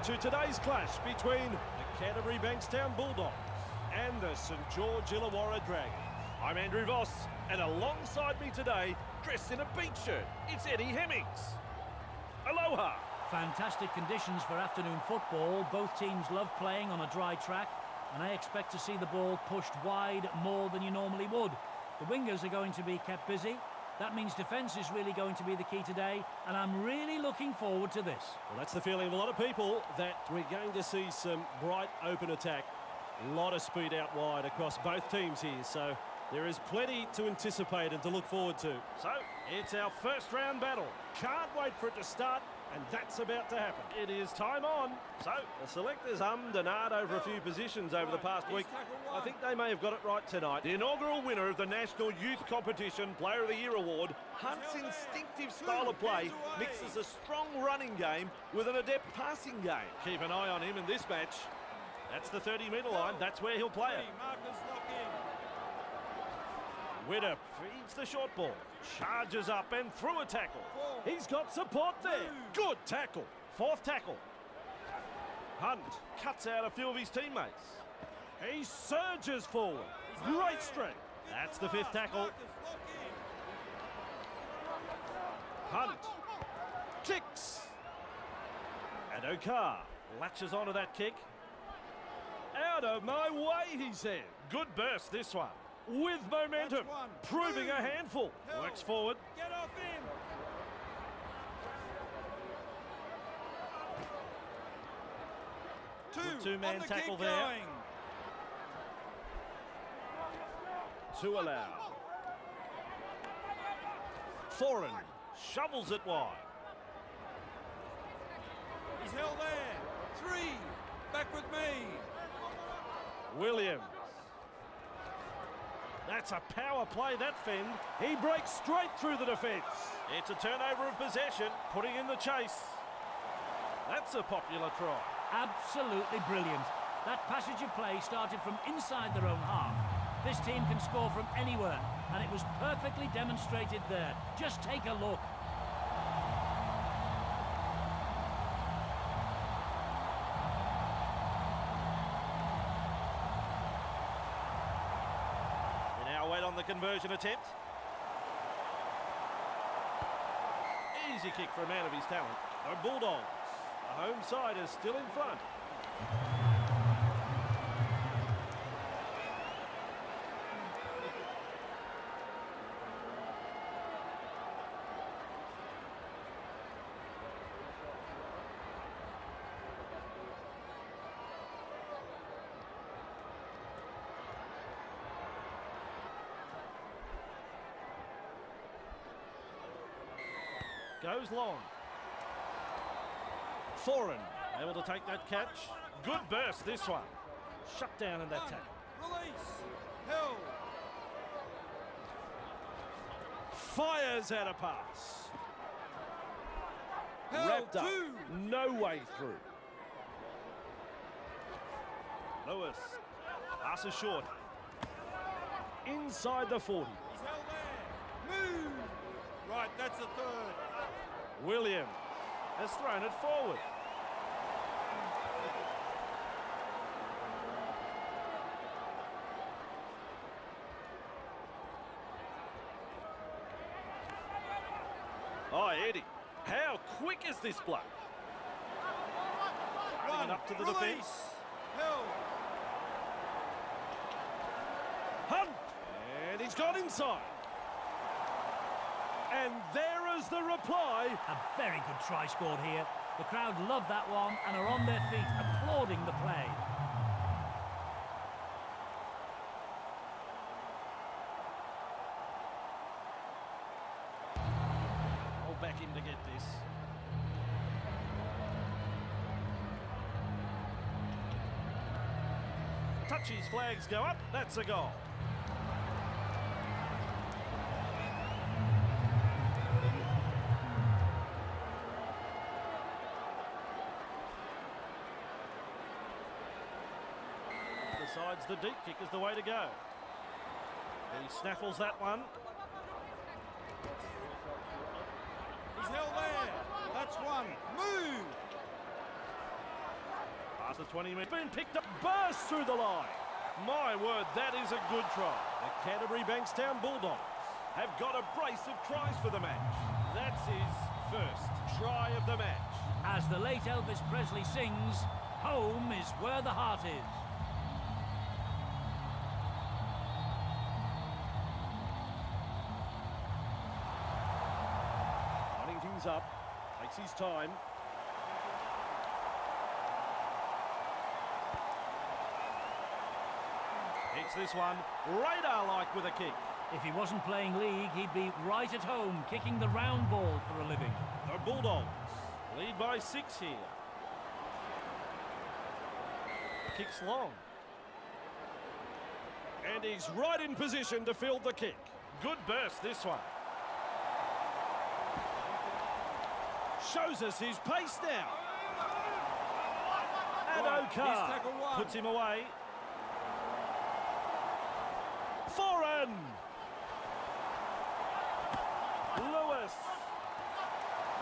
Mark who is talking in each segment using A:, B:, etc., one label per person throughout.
A: to today's clash between the Canterbury Bankstown Bulldogs and the St George Illawarra Dragons. I'm Andrew Voss, and alongside me today, dressed in a beach shirt, it's Eddie Hemmings. Aloha!
B: Fantastic conditions for afternoon football. Both teams love playing on a dry track, and I expect to see the ball pushed wide more than you normally would. The wingers are going to be kept busy. That means defence is really going to be the key today, and I'm really looking forward to this.
A: Well, that's the feeling of a lot of people, that we're going to see some bright open attack. A lot of speed out wide across both teams here, so there is plenty to anticipate and to look forward to. So, it's our first round battle. Can't wait for it to start, and that's about to happen. It is time on. So, the selectors hummed and ahed over a few positions over the past week. I think they may have got it right tonight. The inaugural winner of the National Youth Competition Player of the Year Award, Hunt's instinctive style of play mixes a strong running game with an adept passing game. Keep an eye on him in this match. That's the 30-metre line. That's where he'll play it. Widder feeds the short ball, charges up and through a tackle. He's got support there. Good tackle. Fourth tackle. Hunt cuts out a few of his teammates. He surges forward. Great strength. That's the fifth tackle. Hunt kicks. And Okar latches onto that kick. Out of my way, he said. Good burst, this one. With momentum, proving a handful. Works forward.
C: Get off him.
A: Two-man tackle there. Two allowed. Foreign shovels it wide.
C: He's held there. Three. Back with me.
A: Williams. That's a power play, that fend. He breaks straight through the defence. It's a turnover of possession, putting in the chase. That's a popular try.
B: Absolutely brilliant. That passage of play started from inside their own half. This team can score from anywhere, and it was perfectly demonstrated there. Just take a look.
A: Wait on the conversion attempt. Easy kick for a man of his talent. The Bulldogs. The home side is still in front. Goes long. Foreign able to take that catch. Good burst, this one. Shut down in that tackle.
C: Release. Held.
A: Fires out a pass.
C: Held.
A: Wrapped up.
C: Two.
A: No way through. Lewis. Passes short. Inside the 40.
C: He's held there. Move. Right, that's the third.
A: Williams has thrown it forward. Oh, Eddie, how quick is this bloke? Running it up to the defence.
C: Held.
A: Hunt! And he's got inside. And there is the reply.
B: A very good try scored here. The crowd love that one and are on their feet applauding the play.
A: I'll back him to get this. Touchy's flags go up. That's a goal. Decides the deep kick is the way to go. He snaffles that one.
C: He's held there. That's one. Move.
D: the 20-metre.
A: Been picked up, burst through the line.
D: My word, that is a good try.
A: The Canterbury Bankstown Bulldogs have got a brace of tries for the match. That's his first try of the match.
B: As the late Elvis Presley sings, home is where the heart is.
A: Running things up, takes his time.
D: Hits this one, radar-like with a kick.
B: If he wasn't playing league, he'd be right at home, kicking the round ball for a living.
A: The Bulldogs lead by 6 here. Kicks long. And he's right in position to field the kick.
D: Good burst, this one.
A: Shows us his pace now. And
C: Right, he's
A: Okar
C: tackle one.
A: puts him away. Foreign! Lewis.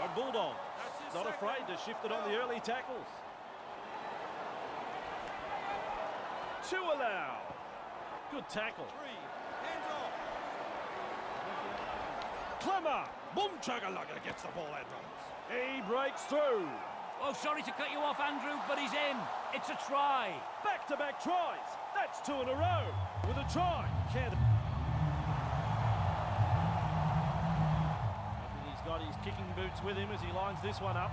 A: The Bulldog
C: That's his
A: not
C: second.
A: afraid to shift it on the early tackles. Two allow. Good tackle.
C: 3, hands off.
A: Clemmer. Boom chugga gets the ball and runs. He breaks through.
B: Oh, sorry to cut you off, Andrew, but he's in. It's a try.
A: Back-to-back tries. That's 2 in a row. With a try. Canterbury.
D: I think he's got his kicking boots with him as he lines this one up.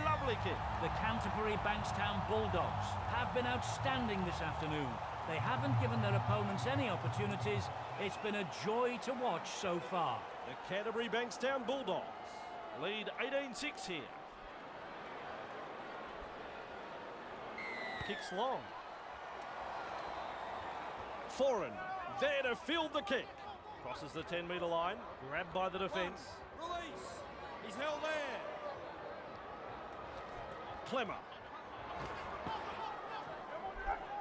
D: Lovely kick.
B: The Canterbury Bankstown Bulldogs have been outstanding this afternoon. They haven't given their opponents any opportunities. It's been a joy to watch so far.
A: The Canterbury Bankstown Bulldogs lead 18-6 here. Kicks long. Foreign there to field the kick.
D: Crosses the 10-metre line, grabbed by the defence.
C: Release. He's held there.
A: Clemmer.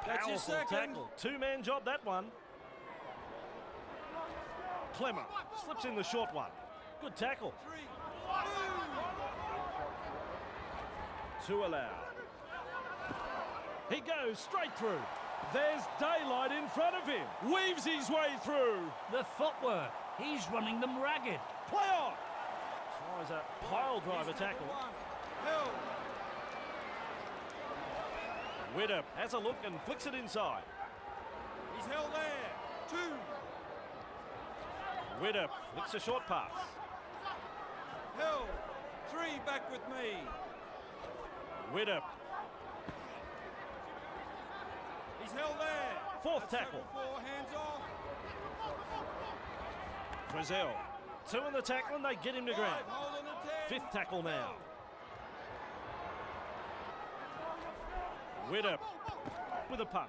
C: That's his
A: Powerful
C: second.
A: tackle. Two-man job, that one. Clemmer slips in the short one. Good tackle.
C: 3, move.
A: 2 allowed. He goes straight through. There's daylight in front of him. Weaves his way through.
B: The footwork. He's running them ragged.
A: Play on. Tries a pile driver
C: He's
A: tackle.
C: number 1. Held.
A: Widder has a look and flicks it inside.
C: He's held there. 2.
A: Widder flicks a short pass.
C: Held. 3, back with me.
A: Widder,
C: He's held there.
A: Fourth
C: That's
A: tackle.
C: 4, hands off.
A: Frizzell. 2 in the tackle and they get him to
C: 5,
A: ground.
C: hold on to 10.
A: 5th tackle now. Widder with a punt.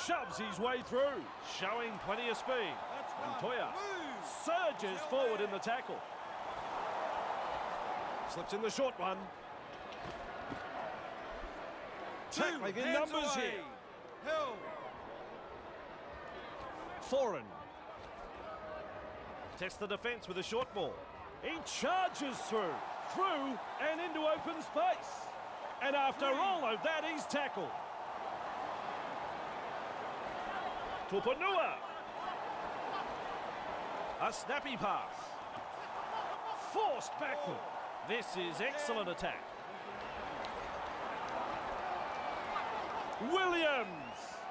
A: Shoves his way through, showing plenty of speed.
C: That's
A: And
C: 1.
A: Toya
C: Move.
A: surges forward in the tackle. Slips in the short one.
C: 2,
A: Tackling in
C: hands
A: numbers
C: away.
A: here.
C: Held.
A: Foreign. Tests the defence with a short ball. He charges through and into open space. And after all of that, he's tackled. Tupanua. A snappy pass. Forced backward. This is excellent attack. Williams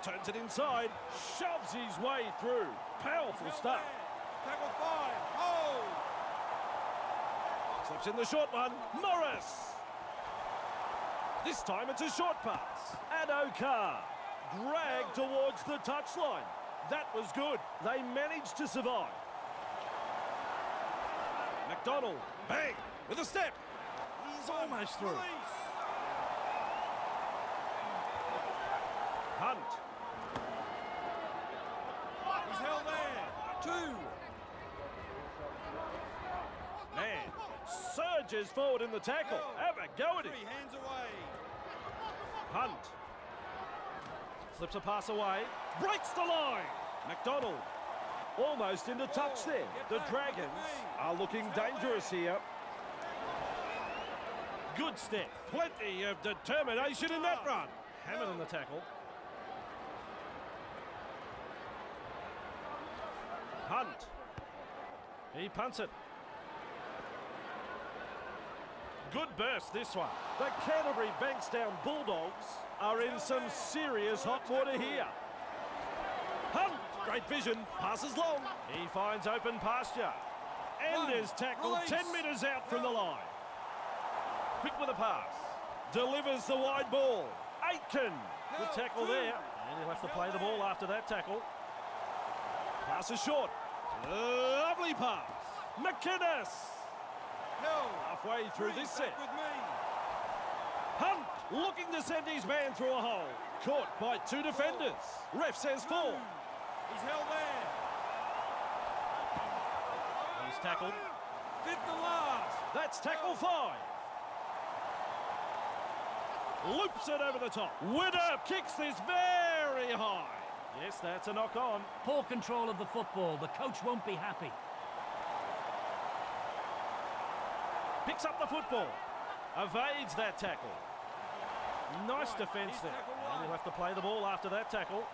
A: turns it inside, shoves his way through. Powerful
C: Held
A: stuff.
C: there. Tackle 5. Hold.
A: Slips in the short one. Morris. This time it's a short pass. And Okar dragged towards the touchline. That was good. They managed to survive. McDonald, bang, with a step. He's almost through.
C: Release.
A: Hunt.
C: He's held there. 2.
A: Man, surges forward in the tackle. Have a go at
C: 3,
A: him.
C: hands away.
A: Hunt. Slips a pass away. Breaks the line. McDonald. Almost into touch there. The Dragons are looking dangerous here. Good step. Plenty of determination in that run.
D: Hammered in the tackle.
A: Hunt.
D: He punts it. Good burst, this one.
A: The Canterbury Bankstown Bulldogs are in some serious hot water here. Hunt. Great vision. Passes long.
D: He finds open pasture.
A: And is tackled 10 metres out from the line.
D: Quick with a pass.
A: Delivers the wide ball. Aitken.
D: Good tackle there. And he'll have to play the ball after that tackle.
A: Pass is short. Lovely pass. McInnes. Halfway through this set. Hunt looking to send his man through a hole. Caught by two defenders. Ref says full.
C: He's held there.
D: He's tackled.
C: Fifth and last.
A: That's tackle 5. Loops it over the top. Winner kicks this very high.
D: Yes, that's a knock on.
B: Poor control of the football. The coach won't be happy.
D: Picks up the football. Evades that tackle. Nice defence there. And he'll have to play the ball after that tackle.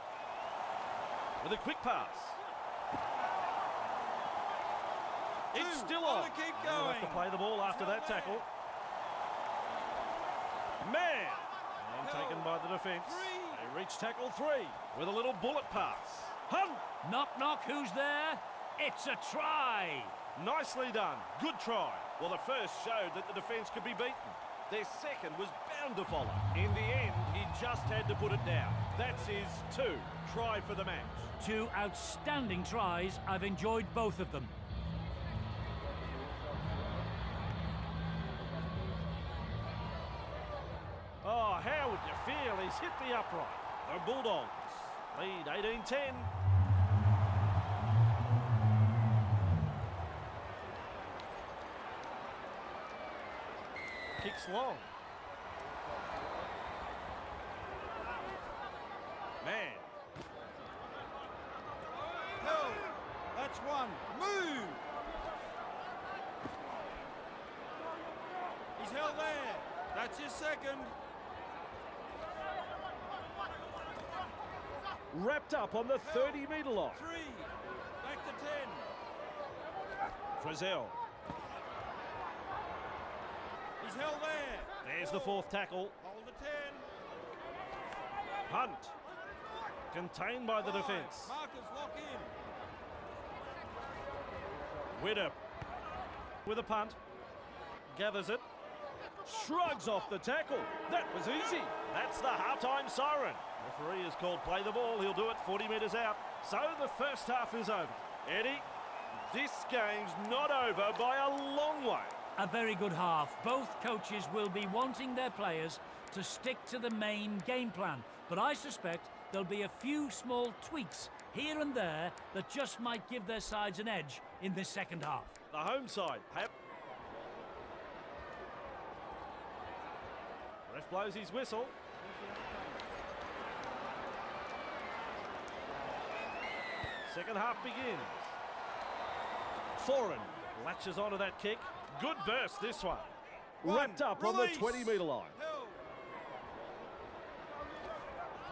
D: With a quick pass. It's still on.
C: Keep
D: He'll have to
C: going.
D: play the ball after that tackle.
A: Man.
D: And taken by the defence.
A: They reach tackle 3.
D: With a little bullet pass.
A: Hunt.
B: Knock, knock, who's there? It's a try.
D: Nicely done. Good try.
A: Well, the first showed that the defence could be beaten. Their second was bound to follow. In the end, he just had to put it down. That's his 2 try for the match.
B: 2 outstanding tries. I've enjoyed both of them.
D: Oh, how would you feel? He's hit the upright.
A: The Bulldogs
D: Lead 18-10. Kicks long.
A: Man.
C: Held. That's 1. Move. He's held there. That's his second.
A: Wrapped up on the 30-metre line.
C: 3. Back to 10.
A: Frizzell.
C: He's held there.
D: There's the 4th tackle.
C: Hold the 10.
A: Hunt.
D: Contained by the
C: 5.
D: defence.
C: Markers lock in.
A: Winner.
D: With a punt. Gathers it.
A: Shrugs off the tackle. That was easy.
D: That's the half-time siren. Referee has called play the ball. He'll do it 40 metres out. So the first half is over.
A: Eddie, this game's not over by a long way.
B: A very good half. Both coaches will be wanting their players to stick to the main game plan. But I suspect there'll be a few small tweaks here and there that just might give their sides an edge in this second half.
A: The home side.
D: Ref blows his whistle. Second half begins.
A: Foreign.
D: Latches onto that kick. Good burst, this one.
A: Wrapped up on the
C: Release.
A: 20-metre line.
C: Held.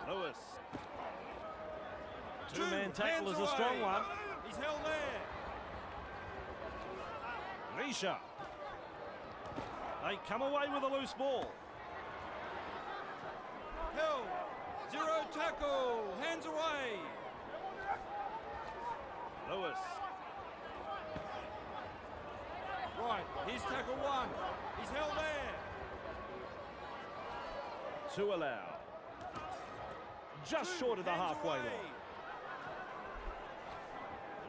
D: Lewis.
C: 2.
D: Two-man tackle
C: Hands
D: is a strong
C: away.
D: one.
C: He's held there.
A: Nisha.
D: They come away with a loose ball.
C: Held. 0 tackle. Hands away.
D: Lewis.
C: Right. Here's tackle 1. He's held there.
A: 2 allowed. Just
C: 2.
A: short of the
C: Hands
A: halfway
C: away.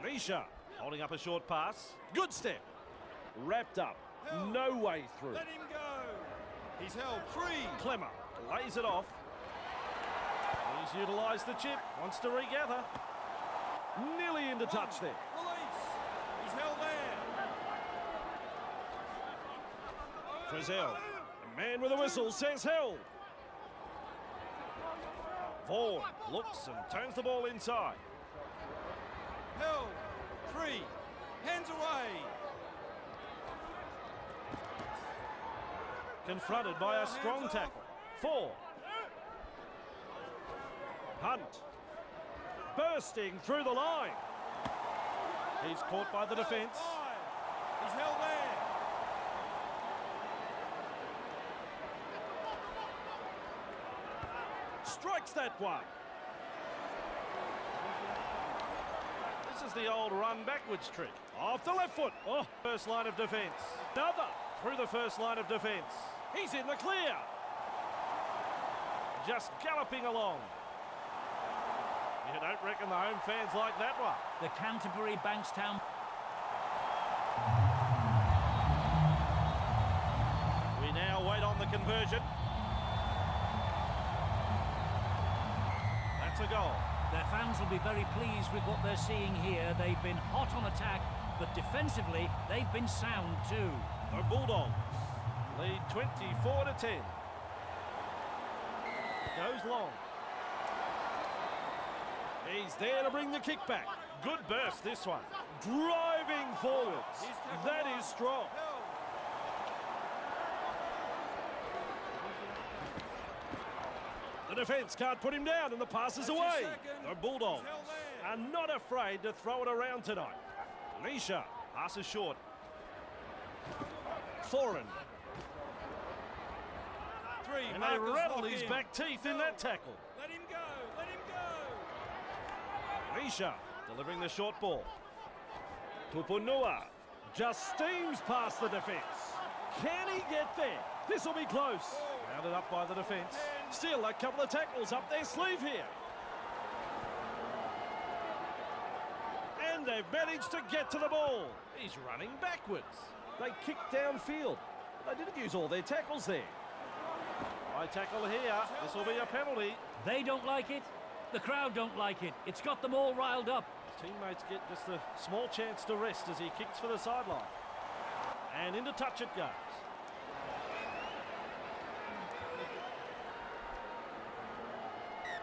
A: line. Nisha.
D: Holding up a short pass.
A: Good step. Wrapped up.
C: Held.
A: No way through.
C: Let him go. He's held. 3.
D: Clemmer lays it off. He's utilised the chip. Wants to regather.
A: Nearly into touch there.
C: Release. He's held there.
A: Frizzell. A man with a whistle says held.
D: Vaughan looks and turns the ball inside.
C: Held. Hands away.
D: Confronted by a strong tackle. 4. Hunt. Bursting through the line. He's caught by the defence.
C: 5. He's held there.
D: Strikes that one. This is the old run backwards trick. Off the left foot. Oh, first line of defence. Another through the first line of defence. He's in the clear. Just galloping along. You don't reckon the home fans like that one.
B: The Canterbury Bankstown.
D: We now wait on the conversion. That's a goal.
B: Their fans will be very pleased with what they're seeing here. They've been hot on attack, but defensively, they've been sound too.
D: The Bulldogs lead 24-10. Goes long. He's there to bring the kick back. Good burst, this one. Driving forwards. That is strong. The defence can't put him down and the pass is away. The Bulldogs are not afraid to throw it around tonight. Leisha passes short. Foreign.
C: 3.
D: And they rattle his back teeth in that tackle.
C: Let him go. Let him go.
D: Leisha delivering the short ball. Tupunua just steams past the defence. Can he get there? This will be close. Rounded up by the defence. Still a couple of tackles up their sleeve here. And they've managed to get to the ball. He's running backwards. They kicked downfield. They didn't use all their tackles there. High tackle here. This will be a penalty.
B: They don't like it. The crowd don't like it. It's got them all riled up.
D: Teammates get just a small chance to rest as he kicks for the sideline. And into touch it goes.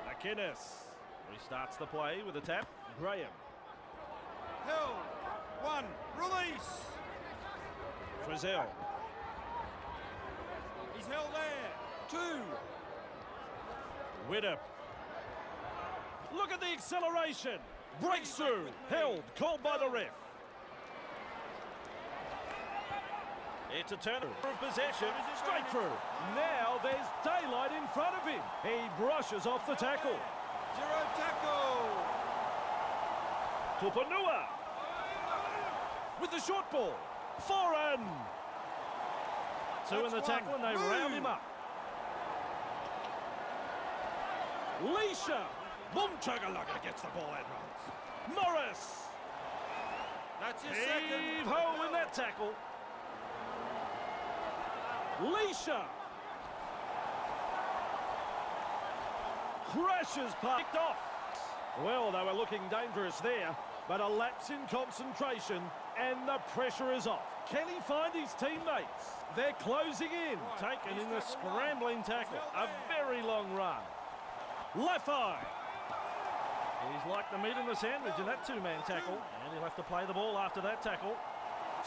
D: McInnes restarts the play with a tap. Graham.
C: Held. 1. Release.
D: Frizzell.
C: He's held there. 2.
D: Widdop. Look at the acceleration. Breaks through. Held. Called by the ref. It's a turn of possession. Straight through. Now there's daylight in front of him. He brushes off the tackle.
C: 0 tackle.
D: Tupunua. With the short ball. Foreign. 2 in the tackle and they round him up. Leisha. Boom chugga gets the ball and runs. Morris.
C: That's his
D: Heave
C: second.
D: ho in that tackle. Leisha. Crashes picked off. Well, they were looking dangerous there, but a lapse in concentration and the pressure is off. Can he find his teammates? They're closing in. Taken in the scrambling tackle. A very long run. Laffey. He's like the meat in the sandwich in that two-man tackle. And he'll have to play the ball after that tackle.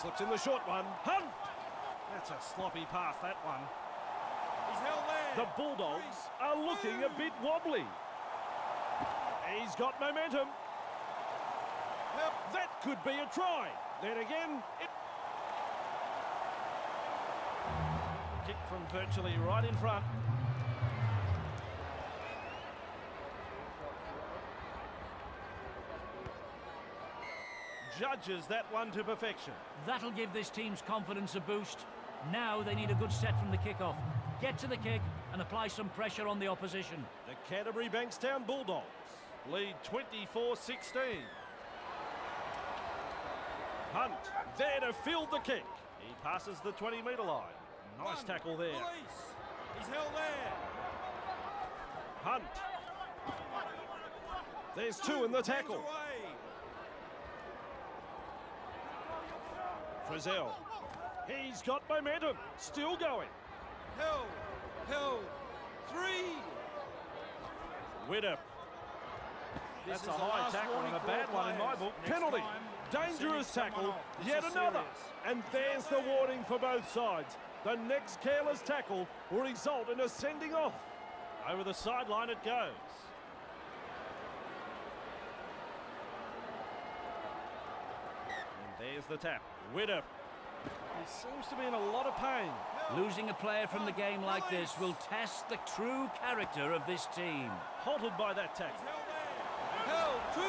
D: Slips in the short one. Hunt. That's a sloppy pass, that one.
C: He's held there.
D: The Bulldogs are looking a bit wobbly. He's got momentum. That could be a try. Then again, kick from virtually right in front. Judges that one to perfection.
B: That'll give this team's confidence a boost. Now they need a good set from the kickoff. Get to the kick and apply some pressure on the opposition.
D: The Canterbury Bankstown Bulldogs lead 24-16. Hunt there to field the kick. He passes the 20-metre line. Nice tackle there.
C: Release. He's held there.
D: Hunt. There's 2 in the tackle.
C: Hands away.
D: Frizzell. He's got momentum. Still going.
C: Held. Held. 3.
D: Widdop. That's a high tackle and a bad one in my book. Penalty. Dangerous tackle,
C: This
D: yet
C: is
D: another.
C: serious.
D: And there's the warning for both sides. The next careless tackle will result in a sending off.
A: Over the sideline it goes. And there's the tap. Widder. He seems to be in a lot of pain.
B: Losing a player from the game like this will test the true character of this team.
A: Halted by that tackle.
C: Held 2.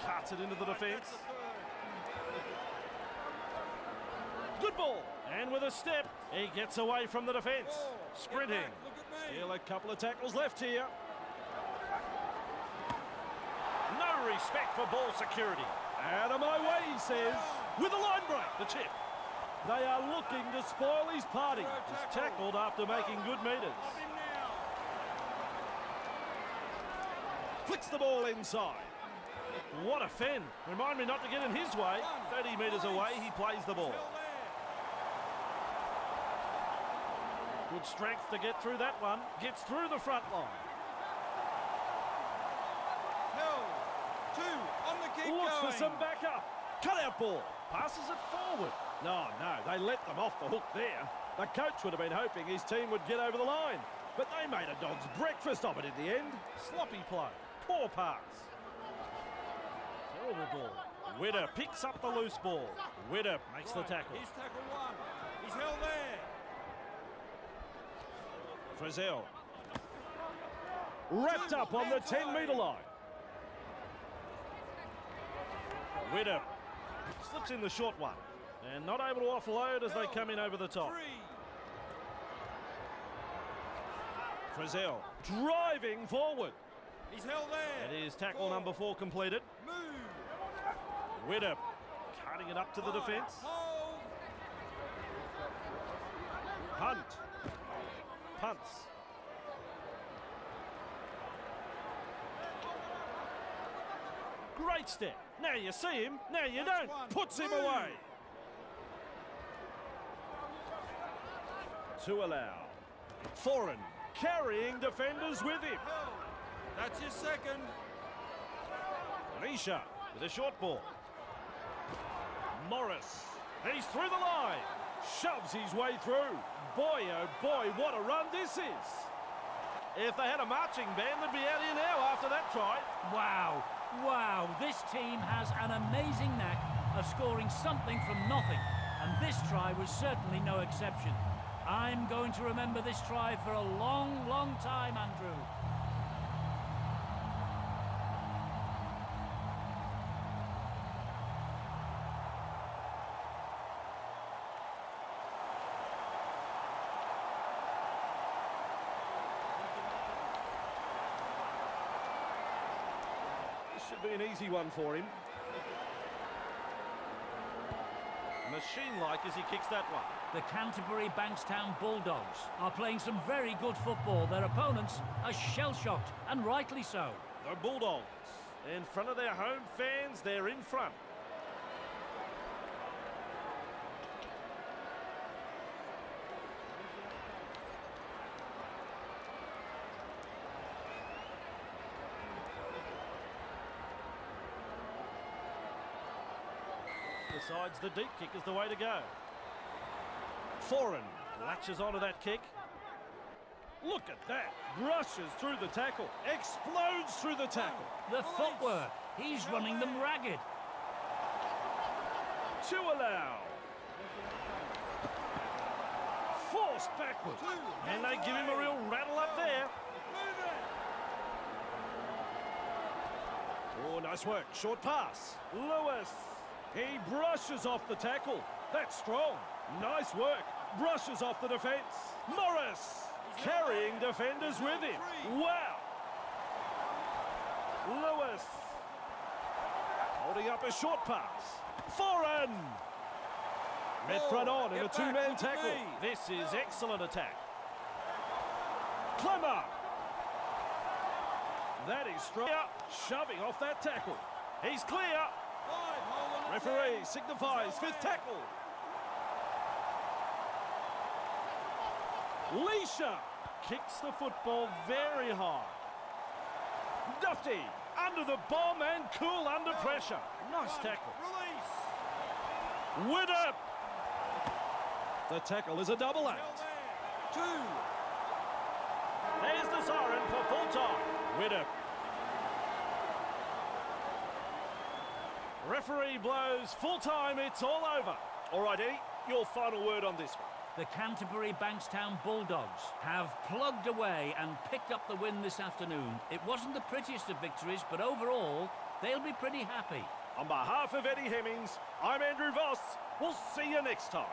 A: Cuts it into the defence. Good ball. And with a step, he gets away from the defence. Sprinting.
C: Look at me.
A: Still a couple of tackles left here. No respect for ball security.
D: Out of my way, he says.
A: With a line break, the chip.
D: They are looking to spoil his party.
A: He's tackled after making good metres.
C: Up him now.
A: Flicks the ball inside. What a fend. Remind me not to get in his way. 30 metres away, he plays the ball.
C: Held there.
A: Good strength to get through that one. Gets through the front line.
C: Held 2. On the keep
D: Looks
C: going.
D: for some backup.
A: Cut out ball. Passes it forward.
D: No, they let them off the hook there. The coach would have been hoping his team would get over the line. But they made a dog's breakfast of it in the end.
A: Sloppy play. Poor pass. Terrible ball. Widder picks up the loose ball. Widder makes the tackle.
C: He's tackle 1. He's held there.
A: Frizzell.
D: Wrapped up on the 10-metre line.
A: Widder slips in the short one. And not able to offload as they come in over the top.
C: 3.
A: Frizzell.
D: Driving forward.
C: He's held there.
A: It is tackle number 4 completed.
C: Move.
A: Widder cutting it up to the defence.
C: Hold.
A: Hunt. Punts. Great step. Now you see him, now you
C: That's
A: don't.
C: one.
A: Puts him
C: Move.
A: away. To allow. Foreign carrying defenders with him.
C: Held. That's your second.
A: Anisha with a short ball. Morris. He's through the line. Shoves his way through. Boy, oh boy, what a run this is. If they had a marching band, they'd be out here now after that try.
B: Wow, wow, this team has an amazing knack of scoring something from nothing, and this try was certainly no exception. I'm going to remember this try for a long, long time, Andrew.
A: This should be an easy one for him. Machine-like as he kicks that one.
B: The Canterbury Bankstown Bulldogs are playing some very good football. Their opponents are shell-shocked, and rightly so.
A: The Bulldogs, in front of their home fans, they're in front. Decides the deep kick is the way to go. Foreign latches onto that kick. Look at that. Brushes through the tackle. Explodes through the tackle.
B: The footwork, he's running them ragged.
A: To allow. Forced backwards. And they give him a real rattle up there.
C: Move it.
A: Oh, nice work. Short pass. Lewis. He brushes off the tackle. That's strong. Nice work. Brushes off the defence. Morris carrying defenders with him. Wow. Lewis holding up a short pass. Foreign. Mid front on in a
C: Get back,
A: two-man
C: look at
A: tackle.
C: me.
A: This is excellent attack. Clemmer. That is strong. Shoving off that tackle. He's clear.
C: 5. Hold on.
A: Referee signifies fifth tackle. Leisha kicks the football very hard. Dufty
D: Under the bomb and cool under pressure. Nice tackle.
C: Release.
D: Winner. The tackle is a double act.
C: 2.
D: There's the siren for full time. Winner. Referee blows full time. It's all over. All right, Eddie, your final word on this one.
B: The Canterbury Bankstown Bulldogs have plugged away and picked up the win this afternoon. It wasn't the prettiest of victories, but overall, they'll be pretty happy.
D: On behalf of Eddie Hemmings, I'm Andrew Voss. We'll see you next time.